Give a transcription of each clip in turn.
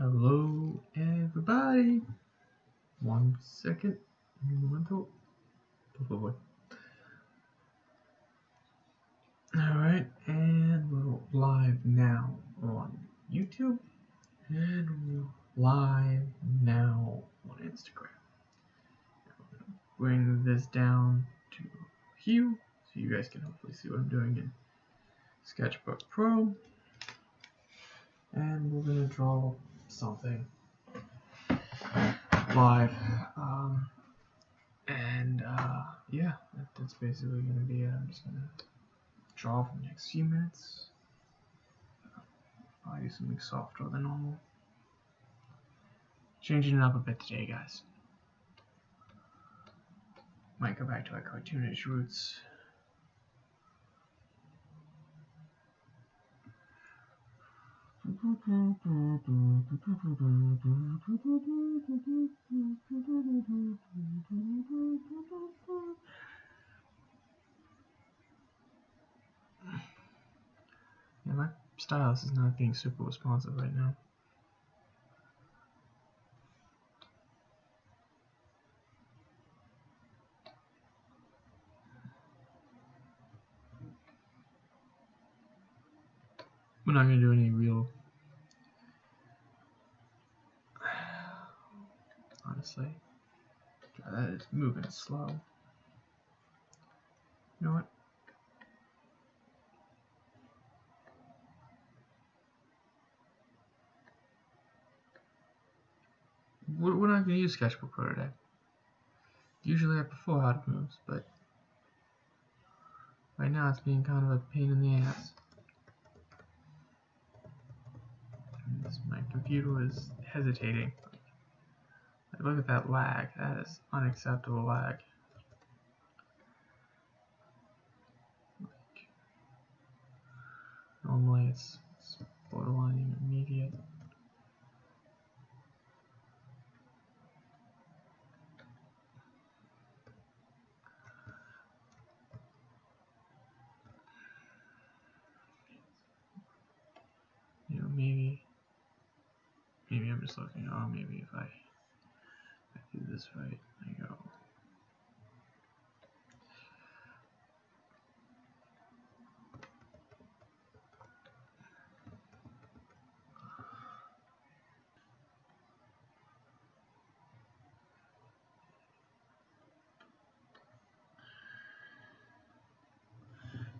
Hello, everybody. 1 second. Un momento. Por favor. Alright, and we're live now on YouTube. And we're live now on Instagram. I'm going to bring this down to Hue so you guys can hopefully see what I'm doing in Sketchbook Pro. And we're going to draw something live. Yeah, that's basically going to be it. I'm just going to draw for the next few minutes. I'll do something softer than normal. Changing it up a bit today, guys. Might go back to our cartoonish roots. Yeah, my stylus is not being super responsive right now. We're not going to do any real, honestly. God, that is moving slow. You know what? We're not going to use Sketchbook Pro today. Usually I prefer how it moves, but right now it's being kind of a pain in the ass. My computer is hesitating. Like, look at that lag. That is unacceptable lag. Like, normally it's borderline immediate. You know, maybe I'm just looking. Oh, maybe if I do this right, I go.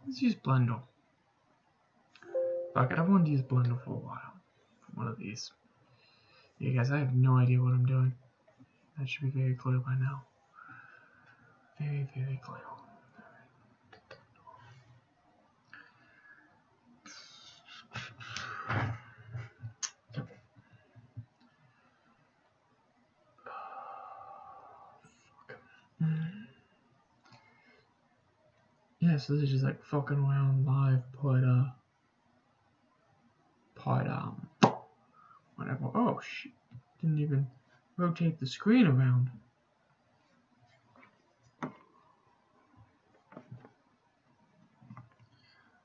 Let's use Blender. Fuck it, I've wanted to use Blender for a while. One of these. Yeah, guys, I have no idea what I'm doing. That should be very clear by now. Very, very clear. Yeah, so this is just like fucking around live, whatever. Oh shit, didn't even rotate the screen around.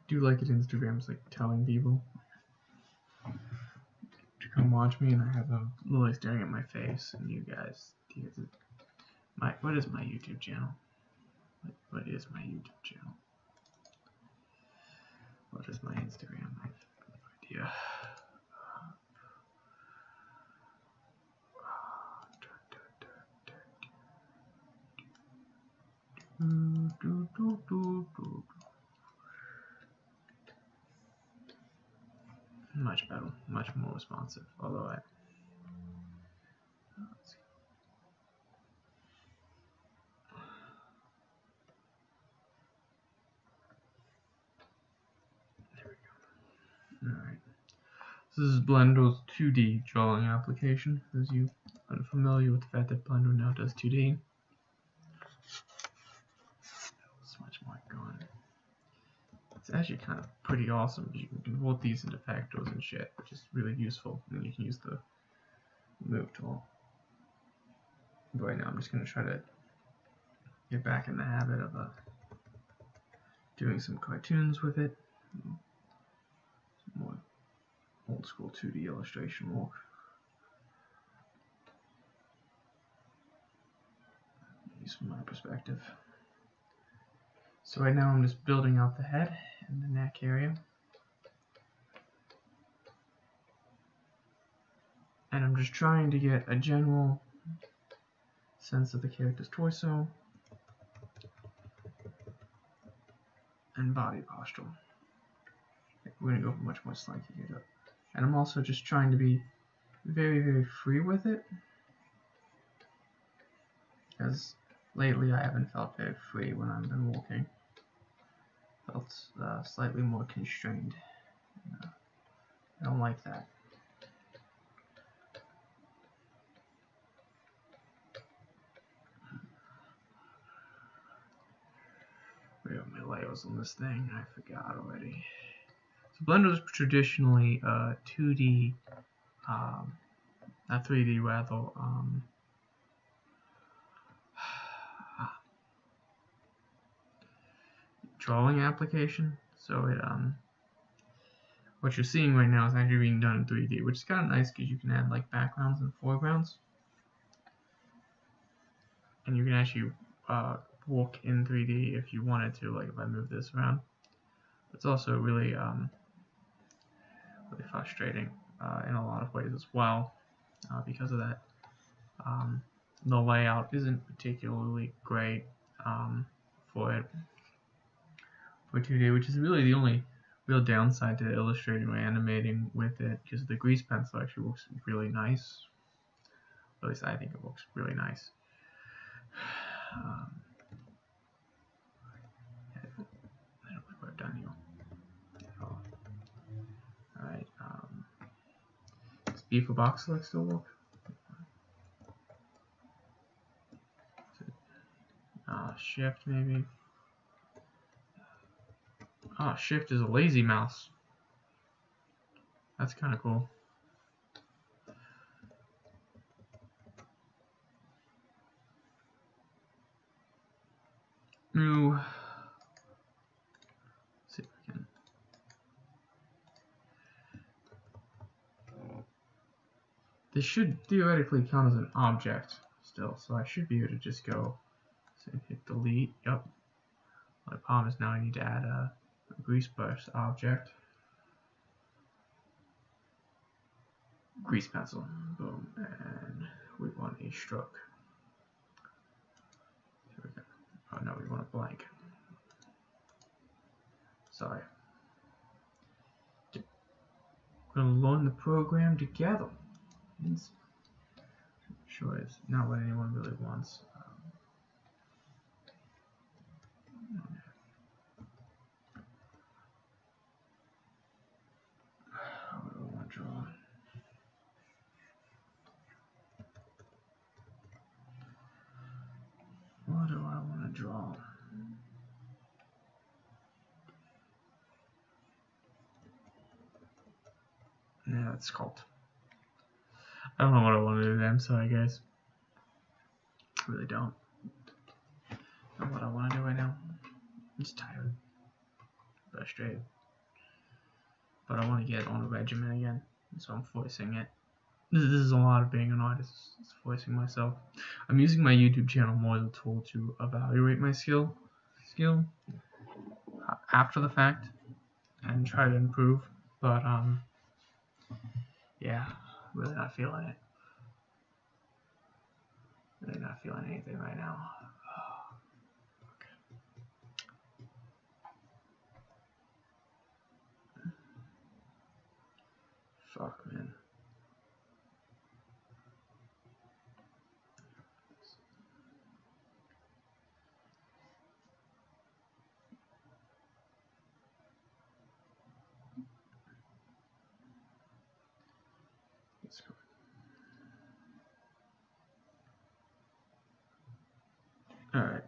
Do like it Instagram's like telling people to come watch me, and I have them literally staring at my face, and you guys, what is my YouTube channel? What is my YouTube channel? What is my Instagram? I have no idea. Much better, much more responsive. Although let's see. There we go. All right. This is Blender's 2D drawing application. As you are familiar with the fact that Blender now does 2D. So much more going. It's actually kind of pretty awesome because you can convert these into factors and shit, which is really useful. And you can use the move tool. But right now I'm just going to try to get back in the habit of doing some cartoons with it. Some more old school 2D illustration work. least from my perspective. So right now I'm just building out the head and the neck area. And I'm just trying to get a general sense of the character's torso and body posture. We're going to go much more slanky here. And I'm also just trying to be very, very free with it, because lately I haven't felt very free when I've been walking. Felt slightly more constrained. I don't like that. Where are my layers on this thing? I forgot already. So Blender is traditionally 2D, not 3D rather, drawing application. So it what you're seeing right now is actually being done in 3D, which is kind of nice because you can add like backgrounds and foregrounds, and you can actually walk in 3D if you wanted to, like if I move this around. It's also really really frustrating in a lot of ways as well because of that. The layout isn't particularly great for 2D, which is really the only real downside to illustrating or animating with it, because the grease pencil actually looks really nice. At least I think it looks really nice. I don't like what I've done here. Oh. Alright, does B for box select still work? Shift maybe. Shift is a lazy mouse. That's kind of cool. New. Let's see if I can. This should theoretically count as an object still, so I should be able to just go. So hit delete. Yep. My problem is now I need to add a grease brush object. Grease pencil. Boom. And we want a stroke. Here we go. Oh no, we want a blank. Sorry. We're going to learn the program together. It's sure it's not what anyone really wants. What do I want to draw? What do I want to draw? Yeah, it's sculpt. I don't know what I want to do then, sorry guys. I really don't know what I want to do right now. I'm just tired. Frustrated. But I want to get on a regimen again, so I'm forcing it. This is a lot of being an artist. It's forcing myself. I'm using my YouTube channel more as a tool to evaluate my skill after the fact and try to improve. But yeah, really not feeling it. Really not feeling anything right now. Fuck, man. Let's go. Alright.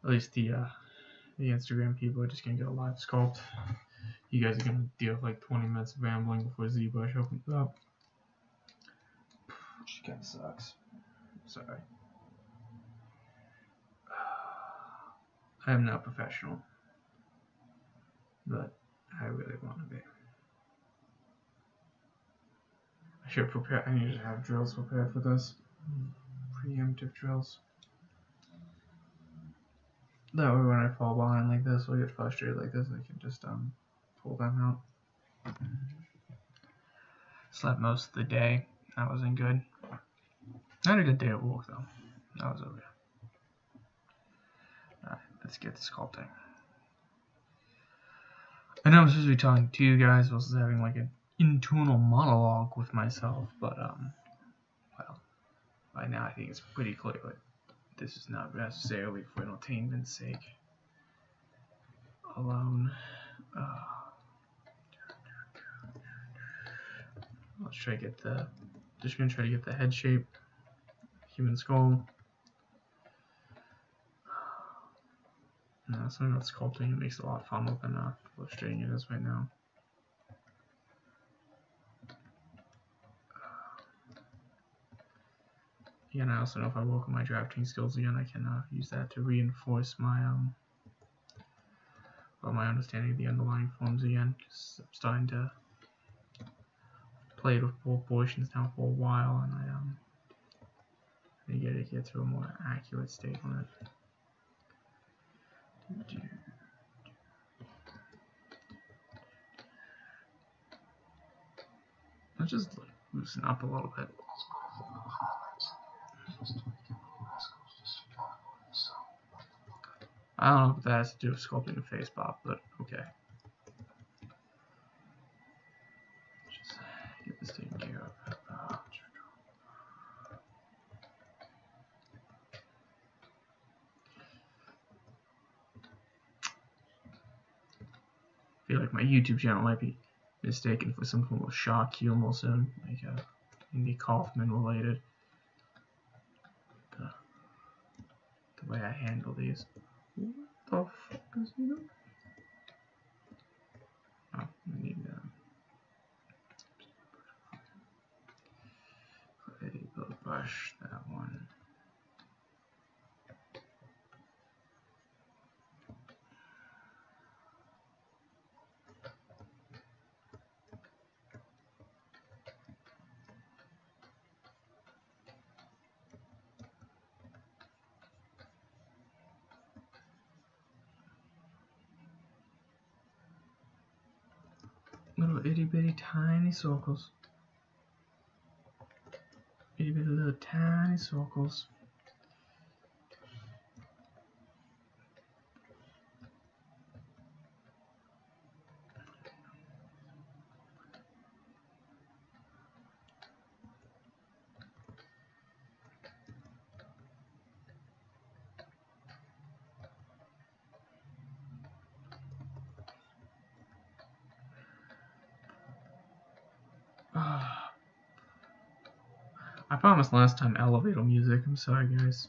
At least the Instagram people are just gonna get a live sculpt. You guys are gonna deal with like 20 minutes of rambling before ZBrush opens up. Which kinda sucks. Sorry. I am not professional, but I really want to be. I should prepare. I need to have drills prepared for this. Preemptive drills. That way when I fall behind like this or get frustrated like this, I can just pull them out. Slept most of the day. That wasn't good. I had a good day at work though. That was okay. Alright, let's get to sculpting. I know I'm supposed to be talking to you guys, I was having like an internal monologue with myself, but well, by now I think it's pretty clear that this is not necessarily for entertainment's sake alone. Let's try to get the, just gonna try to get the head shape, human skull. Something about sculpting, it makes it a lot funner than illustrating it is right now. Again, I also know if I work on my drafting skills again, I can use that to reinforce my my understanding of the underlying forms again, because I'm starting to play with proportions now for a while, and I get to get to a more accurate state on it. Let's just like loosen up a little bit. I don't know if that has to do with sculpting the face pop, but okay. Just get this taken care of. I feel like my YouTube channel might be mistaken for some form of shock humor soon, like Andy Kaufman related. The way I handle these. What the fuck is he doing? Oh, I need clay brush that one. Little itty bitty tiny circles. Itty bitty little tiny circles. I promised last time elevator music. I'm sorry, guys.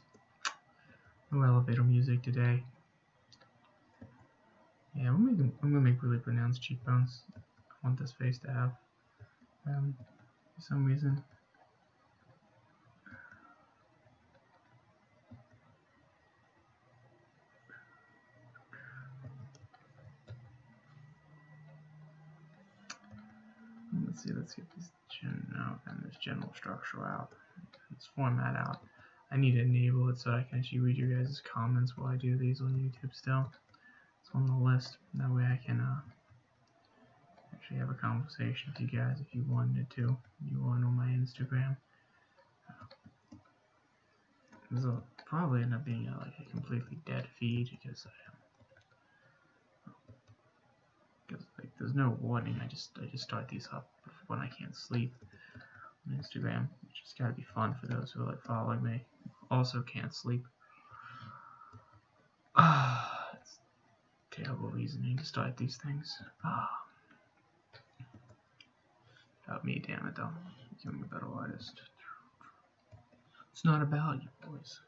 No elevator music today. Yeah, I'm gonna make really pronounced cheekbones. I want this face to have, for some reason. Let's see. Let's get this this general structure out. Let's format out. I need to enable it so I can actually read your guys' comments while I do these on YouTube still. It's on the list. That way I can actually have a conversation with you guys if you wanted to. You want on my Instagram. This will probably end up being like a completely dead feed because like there's no warning. I just start these up when I can't sleep on Instagram. It's just gotta be fun for those who are like following me. Also can't sleep. It's terrible reasoning to start these things. About me, damn it though. Becoming a better artist. It's not about you, boys.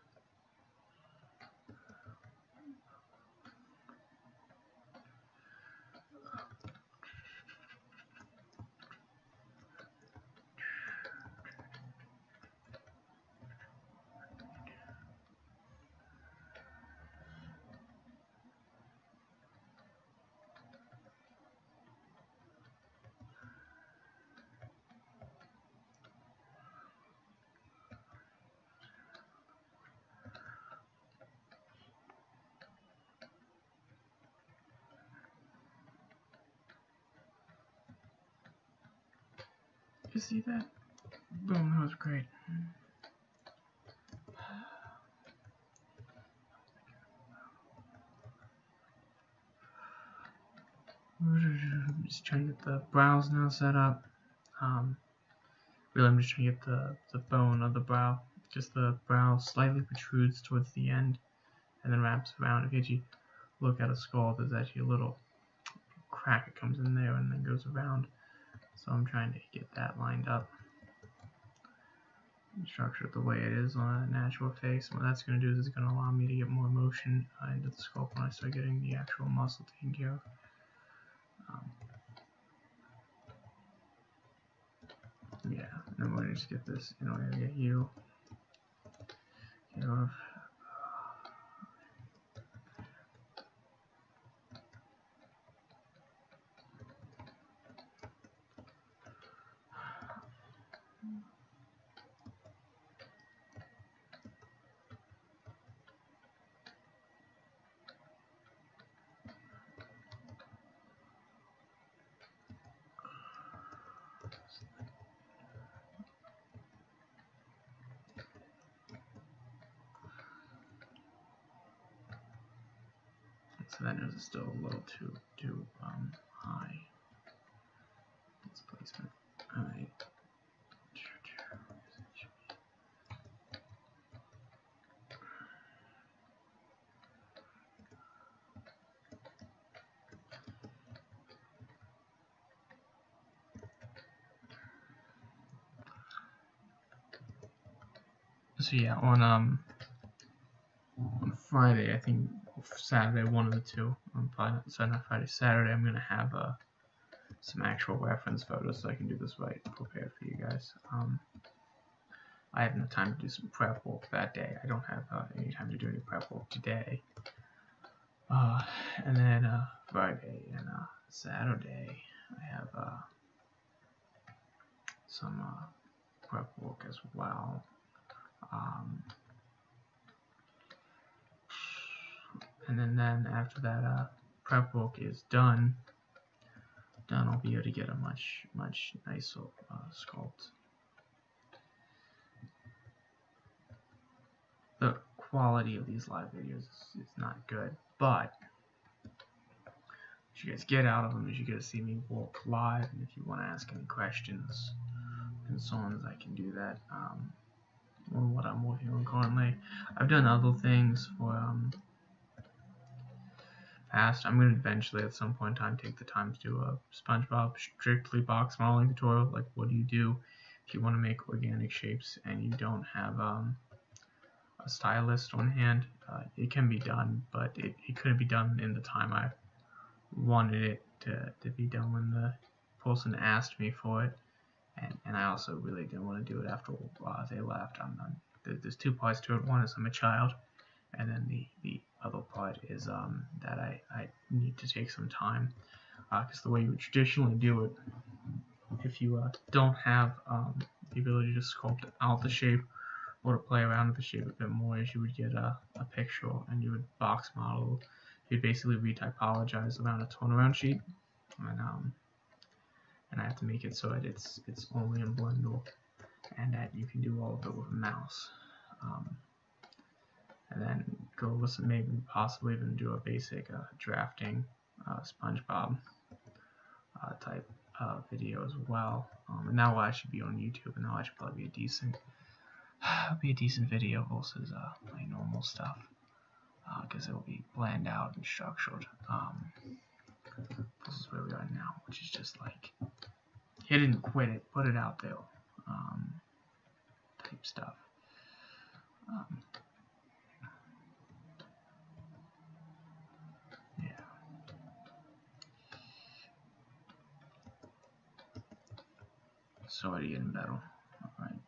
you see that? Boom, that was great. Just trying to get the brows now set up. Really, I'm just trying to get the bone of the brow. Just the brow slightly protrudes towards the end and then wraps around. If you actually look at a skull, there's actually a little crack that comes in there and then goes around. So I'm trying to get that lined up and structure it the way it is on a natural face. What that's going to do is it's going to allow me to get more motion into the sculpt when I start getting the actual muscle taken care of. Yeah, and then we're going to just get this in order to get you care of. So that nose is still a little too high. Displacement. Alright. So yeah, on Friday, I think Saturday, one of the two. Probably not, so not Friday, Saturday. I'm gonna have some actual reference photos so I can do this right, prepared for you guys. I have no time to do some prep work that day. I don't have any time to do any prep work today. And then Friday and Saturday, I have some prep work as well. And then after that prep work is done, I'll be able to get a much nicer sculpt. The quality of these live videos is not good, but what you guys get out of them is you get to see me work live, and if you want to ask any questions and so on, I can do that. On what I'm working on currently, I've done other things for past. I'm going to eventually at some point in time take the time to do a SpongeBob strictly box modeling tutorial. Like, what do you do if you want to make organic shapes and you don't have a stylist on hand? It can be done, but it couldn't be done in the time I wanted it to be done when the person asked me for it, and I also really didn't want to do it after they left. There's two parts to it. One is I'm a child, and then the other part is that I need to take some time, because the way you would traditionally do it, if you don't have the ability to sculpt out the shape or to play around with the shape a bit more, is you would get a picture and you would box model. You'd basically retypologize around a turnaround sheet, and I have to make it so that it's only in Blender and that you can do all of it with a mouse. And then go with maybe possibly even do a basic drafting SpongeBob type video as well. And that will actually be on YouTube, and that'll actually probably be a decent video versus my normal stuff, because it'll be planned out and structured. This is where we are now, which is just like hit it and quit it, put it out there, type stuff. Yeah. It's already getting better. Alright.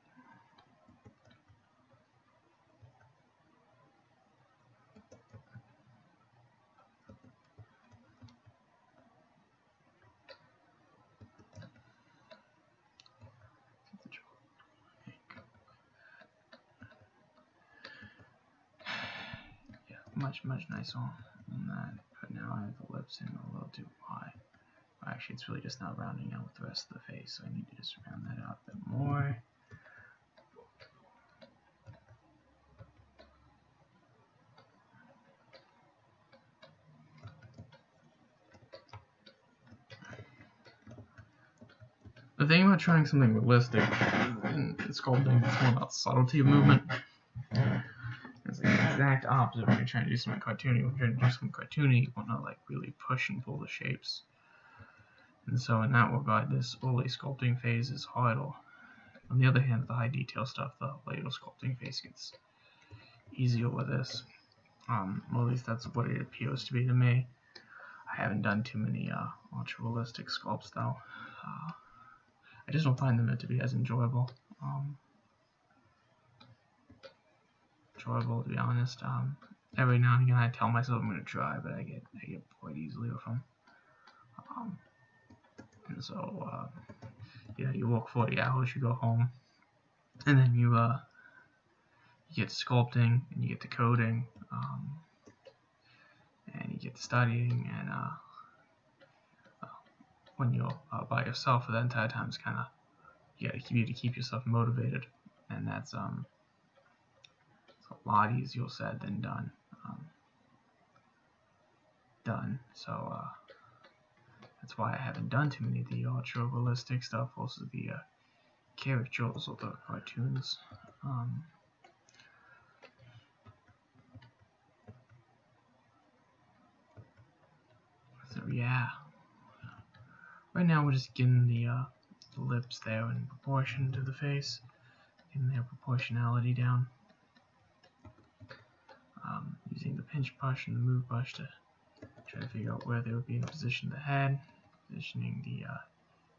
Much nicer than that, but now I have the lips in a little too high. Right, actually, it's really just not rounding out with the rest of the face, so I need to just round that out a bit more. The thing about trying something realistic in sculpting is more about subtlety of movement. It's the exact opposite when you're trying to do something cartoony. When you're trying to do something cartoony, you want to like really push and pull the shapes. And so in that regard, this early sculpting phase is harder. On the other hand, the high detail stuff, the later sculpting phase gets easier with this. Well, at least that's what it appears to be to me. I haven't done too many ultra realistic sculpts though. I just don't find them to be as enjoyable. To be honest. Every now and again, I tell myself I'm going to try, but I get bored easily with them. And so, you work 40 hours, you go home, and then you get to sculpting, and you get to coding, and you get to studying, and when you're by yourself for that entire time, it's kind of you got to keep yourself motivated, and that's a lot easier said than done. So that's why I haven't done too many of the ultra realistic stuff. Also the caricatures or the cartoons. So yeah, right now we're just getting the lips there in proportion to the face, getting their proportionality down. Using the pinch brush and the move brush to try to figure out where they would be in position of the head, positioning the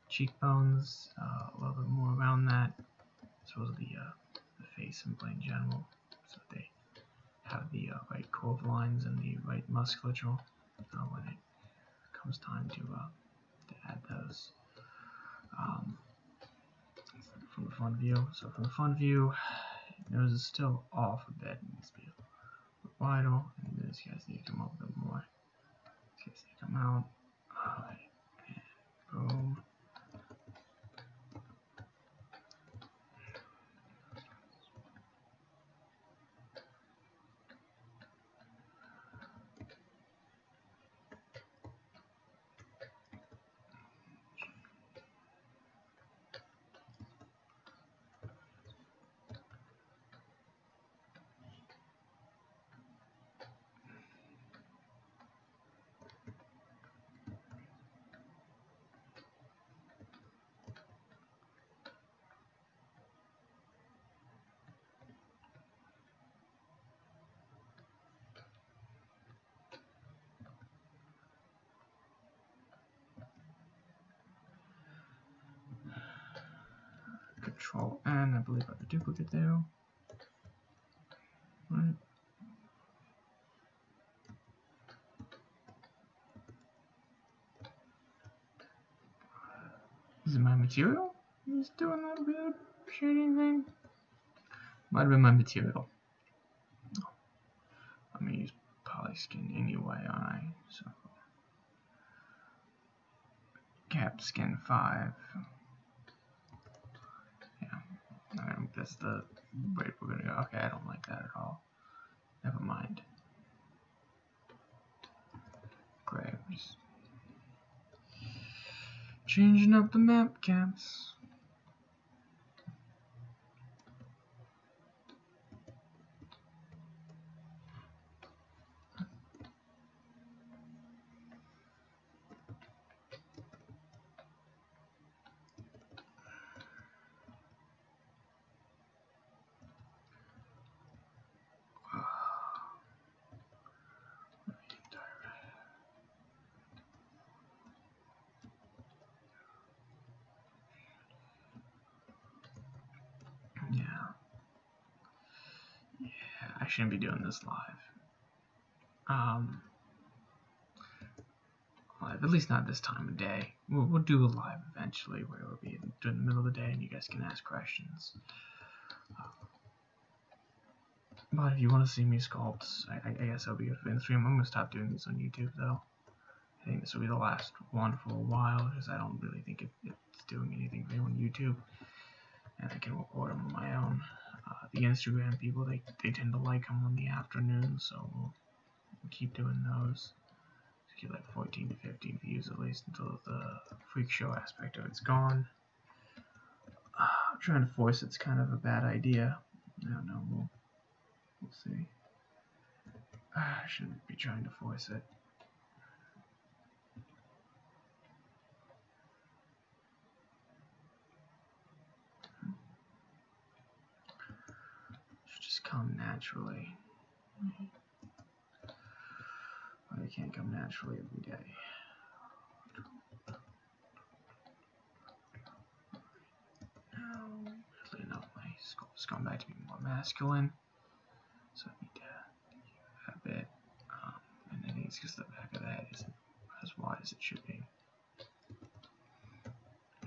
cheekbones a little bit more around that, as well as the face in general, so they have the right curve lines and the right musculature when it comes time to add those. From the front view, so from the front view, nose is still off a bit. It needs to be a bit wider, and these guys need to come up a bit more. These guys need to come out. Alright, and boom. Control N, I believe I have a duplicate there. Right. Is it my material? He's doing that weird shading thing? Might have been my material. I'm gonna use polyskin anyway, aren't I? So cap skin 5. Yeah, that's the rate we're gonna go. Okay, I don't like that at all. Never mind. Great. Just changing up the map caps. I shouldn't be doing this live. At least not this time of day. We'll do a live eventually where it'll be during the middle of the day and you guys can ask questions. But if you want to see me sculpt, I guess that'll be good for Instagram. I'm going to stop doing these on YouTube though. I think this will be the last one for a while, because I don't really think it's doing anything for on YouTube, and I can record them on my own. The Instagram people, they tend to like them on the afternoon, so we'll keep doing those. Get like 14 to 15 views at least until the freak show aspect of it's gone. Trying to force it's kind of a bad idea. I don't know. We'll see. I shouldn't be trying to force it. It should just come naturally. Well, it can't come naturally every day. Weirdly enough, my sculpt's gone back to being more masculine, so I need to give that a bit. And I think it's because the back of the head isn't as wide as it should be.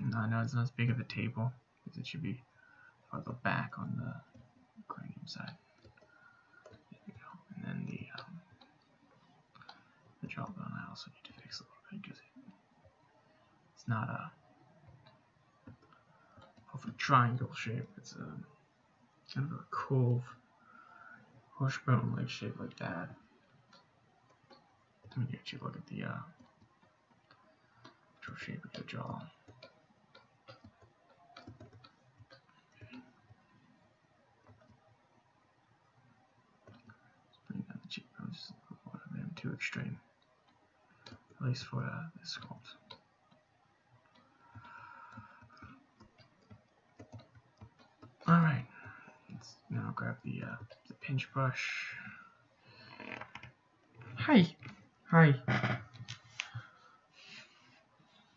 No, it's not as big of a table, because it should be farther back on the cranium side. There we go. And then the jawbone I also need to fix a little bit, because it's not a perfect triangle shape. It's a kind of a curve, wishbone-like shape like that. Let me actually look at the actual shape of the jaw. Let's bring down the cheekbones a little bit too extreme, at least for this sculpt. Alright, let's now grab the pinch brush. Hi!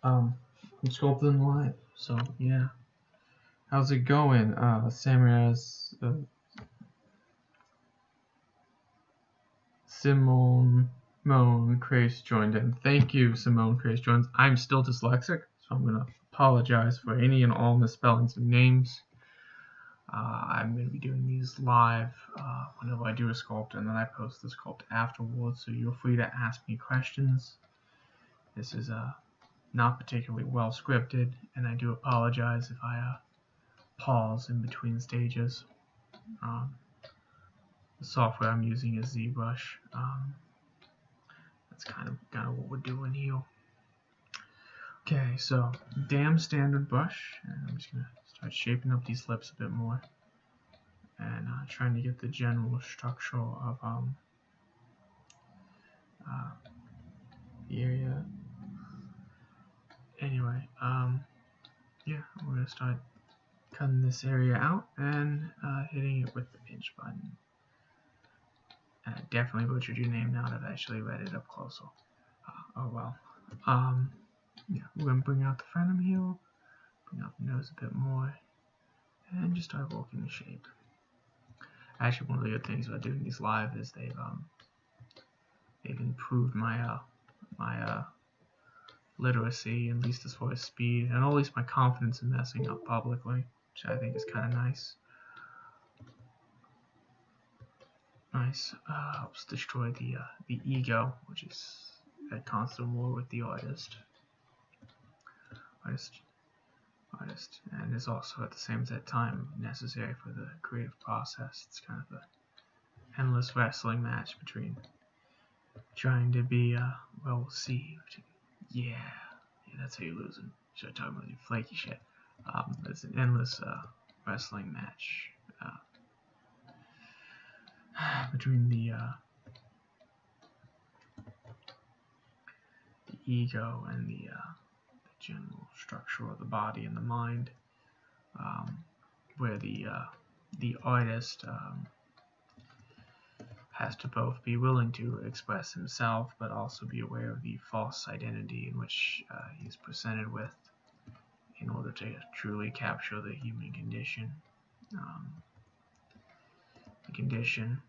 I'm sculpting live, so yeah. How's it going? Samraz, Simone Crace joined in. Thank you, Simone Crace joins. I'm still dyslexic, so I'm gonna apologize for any and all misspellings of names. I'm going to be doing these live whenever I do a sculpt, and then I post the sculpt afterwards, so you're free to ask me questions. This is not particularly well scripted, and I do apologize if I pause in between stages. The software I'm using is ZBrush. That's kind of what we're doing here. Okay, so damn standard brush, and I'm just going to start shaping up these lips a bit more, and trying to get the general structure of the area. Anyway, yeah, we're going to start cutting this area out and hitting it with the pinch button. Definitely butchered your name now that I've actually read it up closer. Oh well. Yeah, we're going to bring out the frenum here, bring out the nose a bit more, and just start working the shape. Actually, one of the good things about doing these live is they've improved my literacy, at least as far as speed, and at least my confidence in messing up publicly, which I think is kind of nice. Helps destroy the ego, which is at constant war with the artist, and is also at the same time necessary for the creative process. It's kind of an endless wrestling match between trying to be well received. Yeah, that's how you're losing. Should I talk about your flaky shit? It's an endless wrestling match between the ego and the general structure of the body and the mind, where the artist has to both be willing to express himself, but also be aware of the false identity in which he's presented with, in order to truly capture the human condition.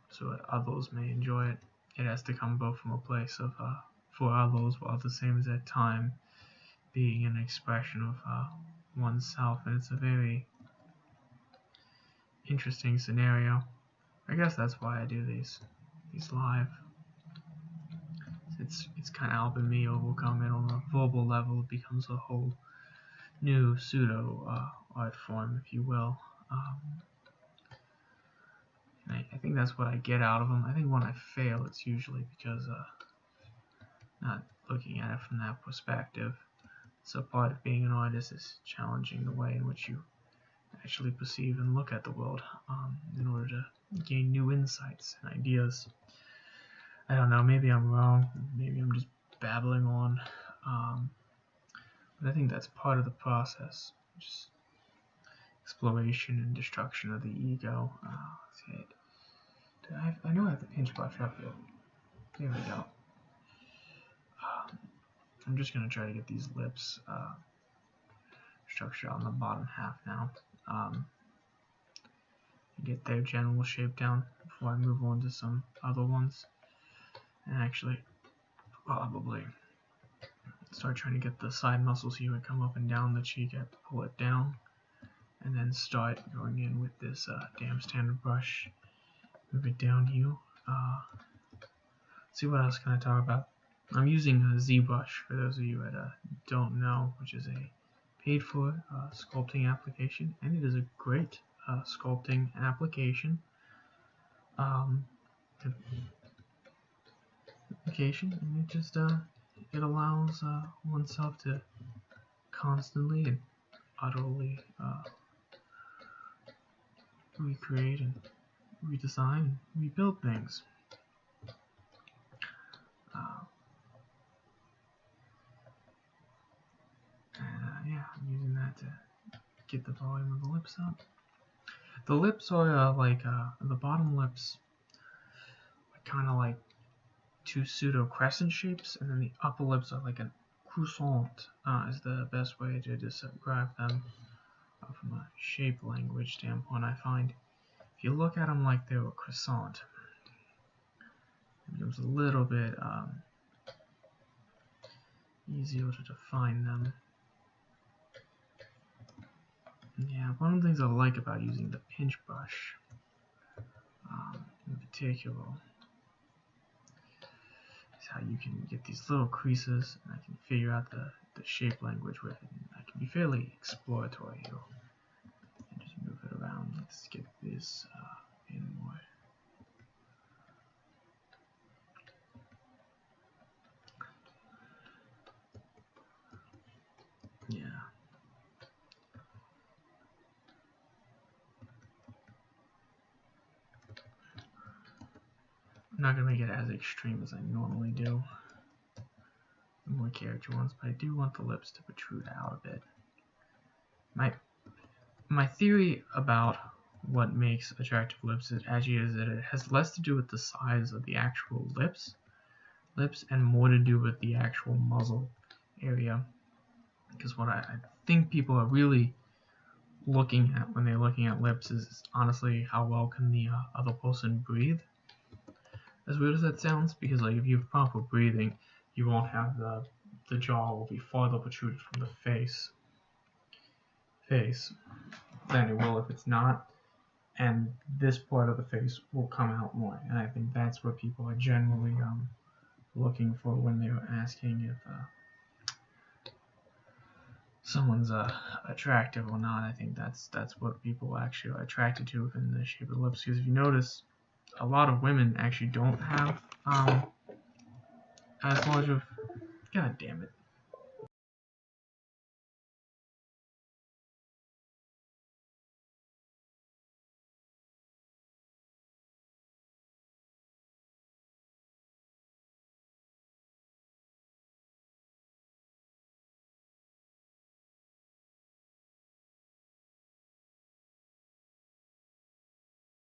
So that others may enjoy it. It has to come both from a place of for others, while at the same time being an expression of oneself, and it's a very interesting scenario. I guess that's why I do these live. it's kind of helping me overcome it on a verbal level. It becomes a whole new pseudo art form, if you will. And I think that's what I get out of them. I think when I fail, it's usually because not looking at it from that perspective. So part of being an artist is challenging the way in which you actually perceive and look at the world in order to gain new insights and ideas. I don't know, maybe I'm wrong, maybe I'm just babbling on, but I think that's part of the process, just exploration and destruction of the ego. I know I have the pinch brush up here. There we go. I'm just going to try to get these lips structure on the bottom half now. Get their general shape down before I move on to some other ones. And actually, probably start trying to get the side muscles here and come up and down the cheek. I have to pull it down. And then start going in with this damn standard brush. Move it down here. See what else can I talk about? I'm using a ZBrush for those of you that don't know, which is a paid for sculpting application, and it is a great sculpting application. And it just it allows oneself to constantly and utterly recreate and redesign and rebuild things. Yeah, I'm using that to get the volume of the lips up. The lips are the bottom lips are kind of like two pseudo crescent shapes, and then the upper lips are like a croissant, is the best way to describe them from a shape language standpoint. I find if you look at them like they're a croissant, it becomes a little bit easier to define them. Yeah, one of the things I like about using the pinch brush, in particular, is how you can get these little creases, and I can figure out the shape language with it. And I can be fairly exploratory here. And just move it around. Let's get this in more. Yeah. I'm not going to make it as extreme as I normally do, the more character ones, but I do want the lips to protrude out a bit. My theory about what makes attractive lips is that it has less to do with the size of the actual lips and more to do with the actual muzzle area. Because what I think people are really looking at when they're looking at lips is honestly how well can the other person breathe. As weird as that sounds, because like if you have proper breathing, you won't have the jaw will be farther protruded from the face than it will if it's not, and this part of the face will come out more. And I think that's what people are generally looking for when they're asking if someone's attractive or not. I think that's what people actually are attracted to within the shape of the lips. Because if you notice, a lot of women actually don't have as large of, god damn it,